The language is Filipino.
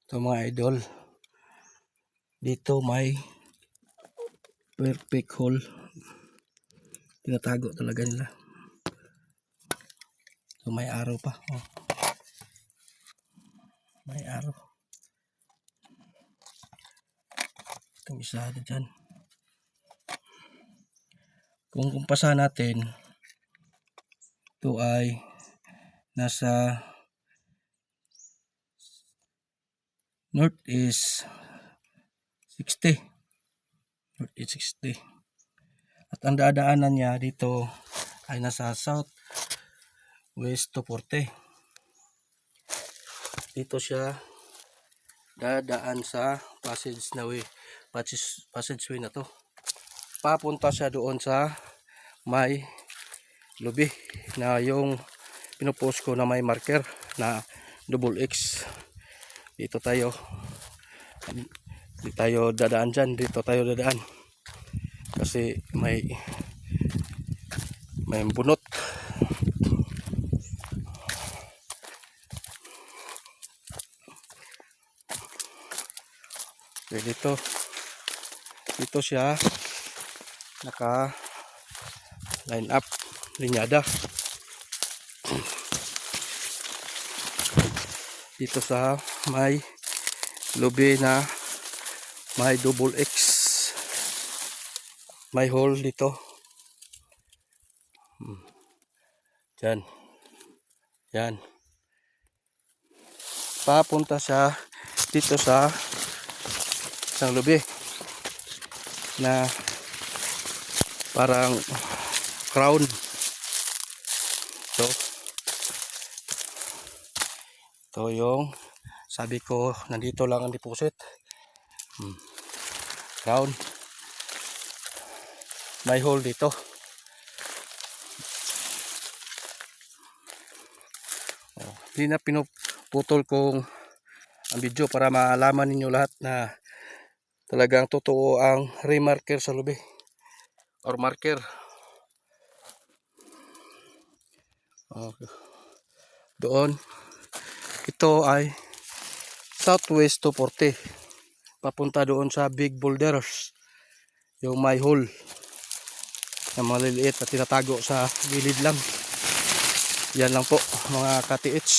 Ito mga idol, dito may perfect hole. Tinatago talaga nila. So may araw pa. Oh. May araw. Itong isa dyan. Kung kumpasahan natin, ito ay nasa north is 60. North is 60. At ang dadaanan niya dito ay nasa south west to 40. Dito siya dadaan sa passageway na to. Papunta siya doon sa may lubi na yung pinupost ko na may marker na double X. Dito tayo dadaan dyan. Dito tayo dadaan kasi may bunot. Okay, dito siya naka line up, linyada dito sa may lobby na may double X, may hole dito. Yan papunta siya dito sa isang lobby na parang crown. So ito yung sabi ko, nandito lang ang deposit. Crown, may hole dito. Hindi na pinuputol kong ang video para malaman ninyo lahat na talagang totoo ang remarker sa lobby or marker. Doon, ito ay southwest to 40, papunta doon sa big boulders, yung may hole na maliliit at tinatago sa gilid lang. Yan lang po mga ka-TH.